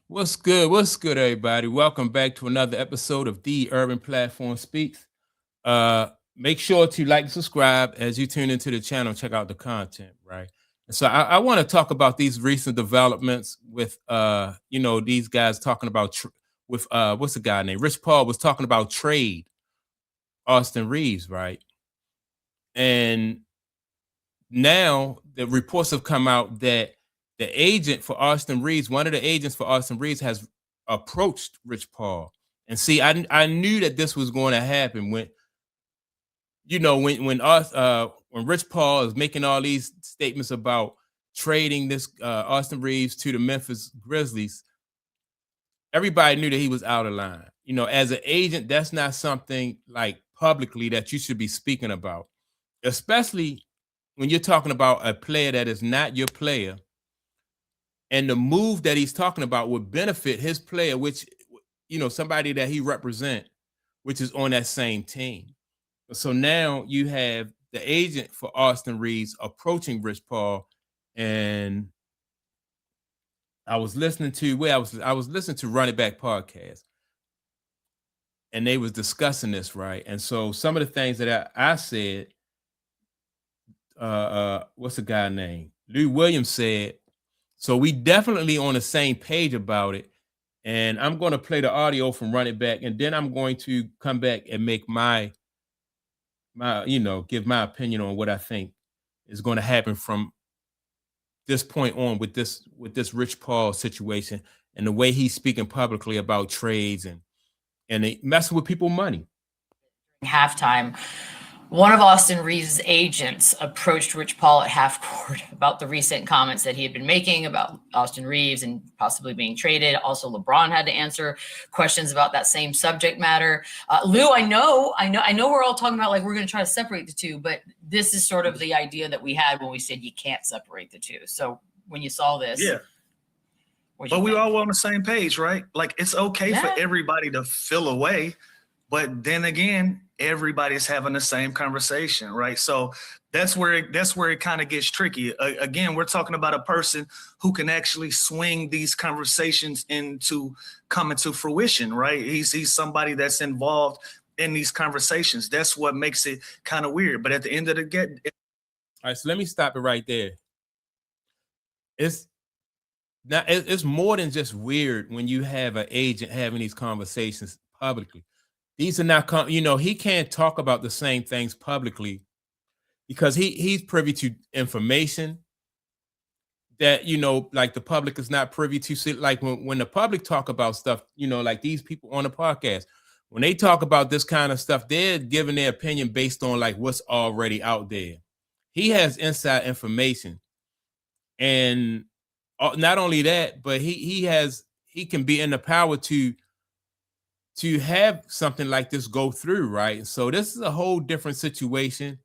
What's good? What's good, everybody? Welcome back to another episode of The Urban Platform Speaks. Make sure to like and subscribe as you tune into the channel. Check out the content, right? And so I want to talk about these recent developments with these guys talking about with what's the guy named Rich Paul was talking about trade Austin Reaves, right? And now the reports have come out that the agent for Austin Reaves, one of the agents for Austin Reaves, has approached Rich Paul. And see, I knew that this was going to happen when when Rich Paul is making all these statements about trading this Austin Reaves to the Memphis Grizzlies. Everybody knew that he was out of line. As an agent, that's not something like publicly that you should be speaking about, especially when you're talking about a player that is not your player, and the move that he's talking about would benefit his player, which somebody that he represent, which is on that same team. So now you have the agent for Austin Reaves approaching Rich Paul, and I was listening to I was listening to Run It Back podcast, and they was discussing this, right? And so some of the things that I said, what's the guy name? Lou Williams said. So we definitely on the same page about it. And I'm going to play the audio from Run It Back, and then I'm going to come back and make give my opinion on what I think is going to happen from this point on with this Rich Paul situation and the way he's speaking publicly about trades and they messing with people money. Halftime, one of Austin Reaves' agents approached Rich Paul at half court about the recent comments that he had been making about Austin Reaves and possibly being traded. Also, LeBron had to answer questions about that same subject matter. Lou, I know, we're all talking about like we're going to try to separate the two, but this is sort of the idea that we had when we said you can't separate the two. So when you saw this, yeah. But we all were on the same page, right? Like it's okay for everybody to feel away, but then again, everybody's having the same conversation, right? So that's where it kind of gets tricky. Again, we're talking about a person who can actually swing these conversations into coming to fruition, right? He's somebody that's involved in these conversations. That's what makes it kind of weird. But at the end of the day, all right, so let me stop it right there. It's more than just weird when you have an agent having these conversations publicly. These are not, he can't talk about the same things publicly because he's privy to information that, like the public is not privy to. See, like when the public talk about stuff, like these people on the podcast, when they talk about this kind of stuff, they're giving their opinion based on like what's already out there. He has inside information, and not only that, but he can be in the power to have something like this go through, right? So this is a whole different situation,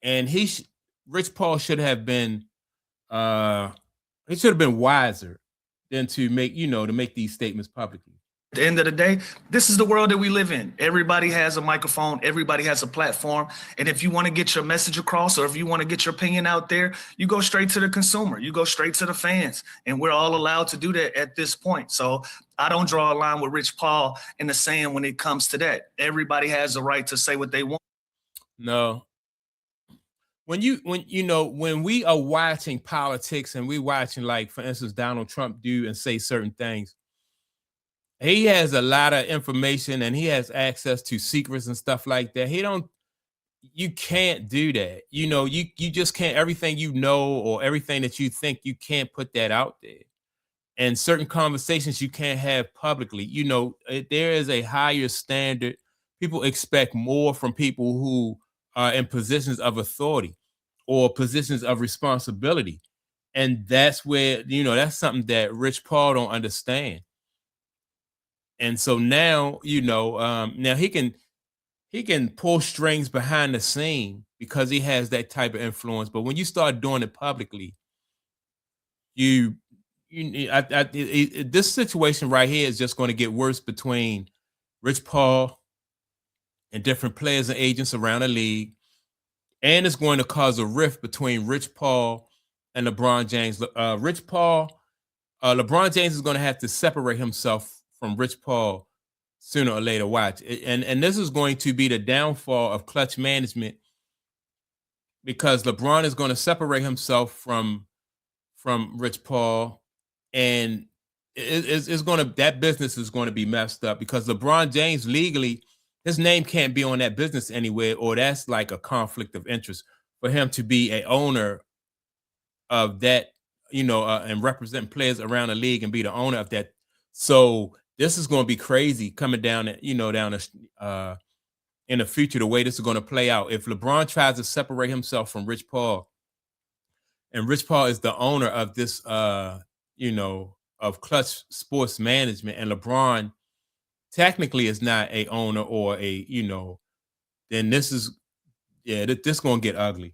and Rich Paul should have been he should have been wiser than to make these statements publicly. At the end of the day, this is the world that we live in. Everybody has a microphone. Everybody has a platform. And if you want to get your message across, or if you want to get your opinion out there, you go straight to the consumer. You go straight to the fans. And we're all allowed to do that at this point. So I don't draw a line with Rich Paul in the sand when it comes to that. Everybody has the right to say what they want. No. When we are watching politics and we watching, like, for instance, Donald Trump do and say certain things, he has a lot of information and he has access to secrets and stuff like that. You can't do that. You just can't, everything or everything that you think, you can't put that out there. And certain conversations you can't have publicly. There is a higher standard. People expect more from people who are in positions of authority or positions of responsibility. And that's where, that's something that Rich Paul don't understand. And so now, now he can pull strings behind the scene because he has that type of influence. But when you start doing it publicly, this situation right here is just going to get worse between Rich Paul and different players and agents around the league. And it's going to cause a rift between Rich Paul and LeBron James. Rich Paul LeBron James is going to have to separate himself from Rich Paul sooner or later. Watch. And this is going to be the downfall of clutch management, because LeBron is going to separate himself from Rich Paul, and it's going to, that business is going to be messed up, because LeBron James legally, his name can't be on that business anywhere, or that's like a conflict of interest for him to be a owner of that, and represent players around the league and be the owner of that. So this is going to be crazy coming down, in the future, the way this is going to play out. If LeBron tries to separate himself from Rich Paul, and Rich Paul is the owner of this, of Clutch Sports Management, and LeBron technically is not a owner or then this is going to get ugly.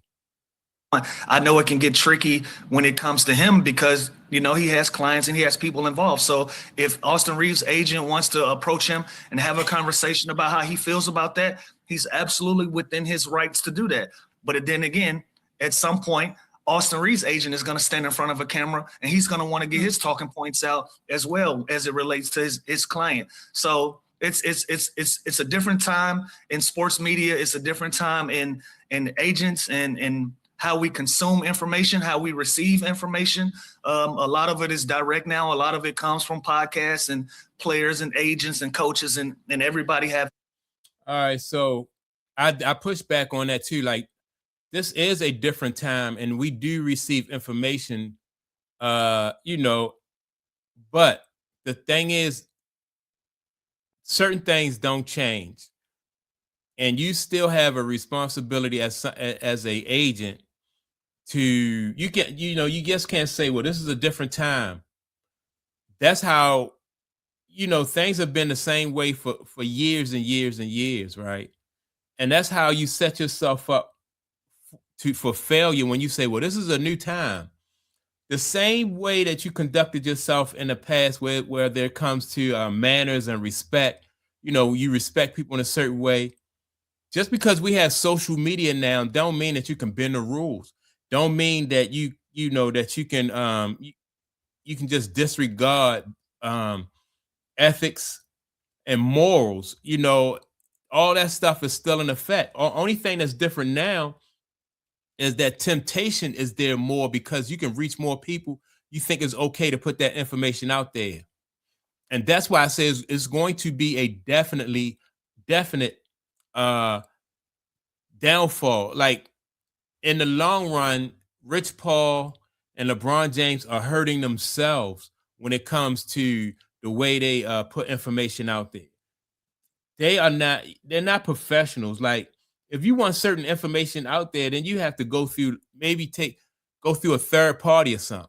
I know it can get tricky when it comes to him, because he has clients and he has people involved. So if Austin Reaves' agent wants to approach him and have a conversation about how he feels about that, he's absolutely within his rights to do that. But then again, at some point, Austin Reaves' agent is going to stand in front of a camera and he's going to want to get his talking points out as well, as it relates to his client. So it's a different time in sports media. It's a different time in agents and how we consume information, how we receive information. A lot of it is direct now. A lot of it comes from podcasts and players and agents and coaches and everybody have. All right. So I push back on that too. Like, this is a different time and we do receive information, but the thing is, certain things don't change, and you still have a responsibility as a agent to, you just can't say, well, this is a different time. That's how, things have been the same way for years and years and years, right? And that's how you set yourself up for failure when you say, well, this is a new time. The same way that you conducted yourself in the past, where there comes to manners and respect, you respect people in a certain way. Just because we have social media now, don't mean that you can bend the rules. Don't mean that you can you can just disregard ethics and morals. All that stuff is still in effect. Only thing that's different now is that temptation is there more, because you can reach more people. You think it's okay to put that information out there. And that's why I say it's going to be a definite downfall. Like, in the long run, Rich Paul and LeBron James are hurting themselves when it comes to the way they put information out there. They're not professionals. Like, if you want certain information out there, then you have to go through a third party or something.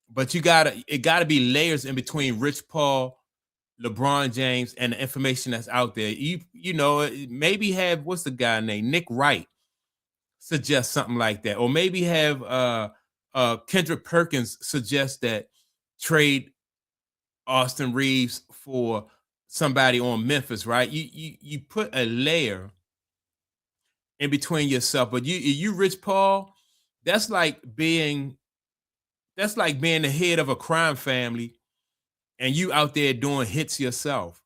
But it gotta be layers in between Rich Paul, LeBron James, and the information that's out there. Maybe have, what's the guy named, Nick Wright, suggest something like that, or maybe have Kendrick Perkins suggest that trade Austin Reaves for somebody on Memphis, right? You put a layer in between yourself. But you Rich Paul, that's like being the head of a crime family and you out there doing hits yourself.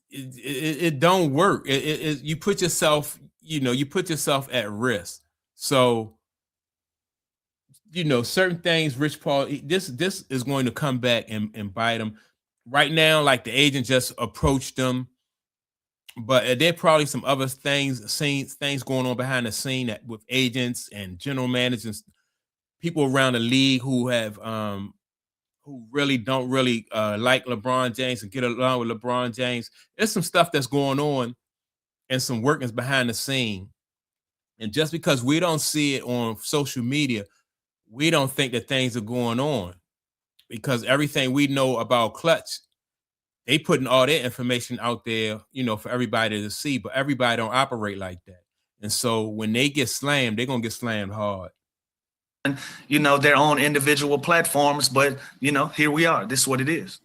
It don't work. You put yourself, at risk. So, certain things, Rich Paul, this is going to come back and bite him. Right now, like, the agent just approached them, but there are probably some other things going on behind the scene with agents and general managers, people around the league who have who really don't like LeBron James and get along with LeBron James. There's some stuff that's going on and some workings behind the scene. And just because we don't see it on social media, we don't think that things are going on, because everything we know about Clutch, they putting all their information out there, for everybody to see, but everybody don't operate like that. And so when they get slammed, they're going to get slammed hard. Their own individual platforms, but here we are. This is what it is.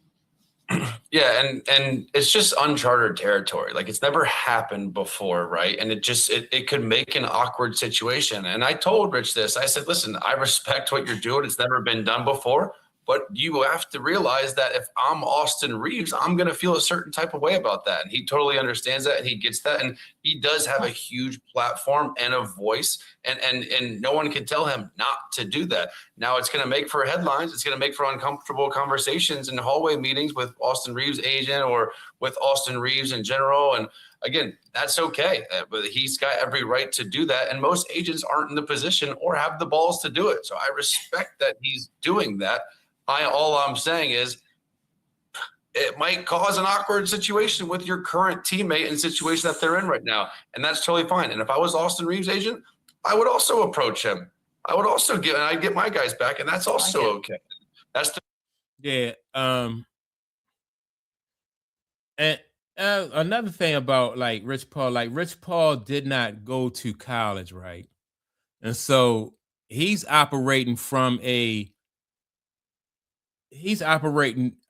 Yeah, and it's just uncharted territory. Like, it's never happened before, right? And it could make an awkward situation. And I told Rich this. I said, listen, I respect what you're doing. It's never been done before. But you have to realize that if I'm Austin Reaves, I'm going to feel a certain type of way about that. And he totally understands that, and he gets that. And he does have a huge platform and a voice, and no one can tell him not to do that. Now, it's going to make for headlines. It's going to make for uncomfortable conversations in hallway meetings with Austin Reaves' agent or with Austin Reaves in general. And again, that's okay. But he's got every right to do that. And most agents aren't in the position or have the balls to do it. So I respect that he's doing that. All I'm saying is it might cause an awkward situation with your current teammate and situation that they're in right now. And that's totally fine. And if I was Austin Reaves' agent, I would also approach him. I would also I'd get my guys back. And that's also okay. That's yeah. And another thing about like Rich Paul did not go to college, right? And so he's operating,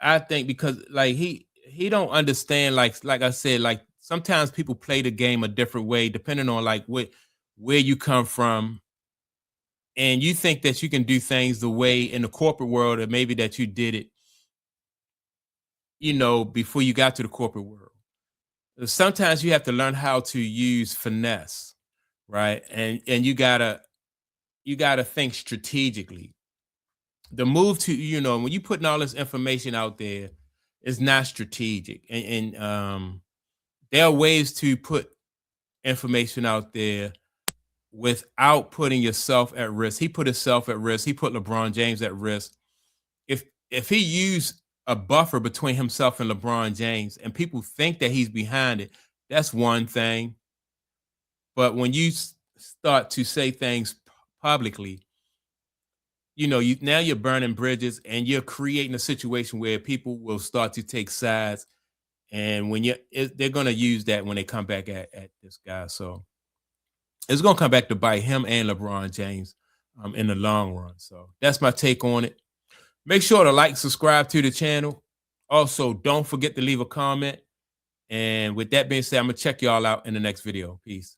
I think, because like he don't understand, like I said, like sometimes people play the game a different way depending on like where you come from, and you think that you can do things the way in the corporate world, or maybe that you did it, you know, before you got to the corporate world. Sometimes you have to learn how to use finesse, right? And you gotta think strategically. The move to, you know, when you putting all this information out there, is not strategic. And there are ways to put information out there without putting yourself at risk. He put himself at risk. He put LeBron James at risk. If he used a buffer between himself and LeBron James, and people think that he's behind it, that's one thing. But when you start to say things publicly, you know, now you're burning bridges, and you're creating a situation where people will start to take sides. And when they're going to use that when they come back at this guy. So it's going to come back to bite him and LeBron James in the long run. So that's my take on it. Make sure to like, subscribe to the channel. Also, don't forget to leave a comment. And with that being said, I'm going to check y'all out in the next video. Peace.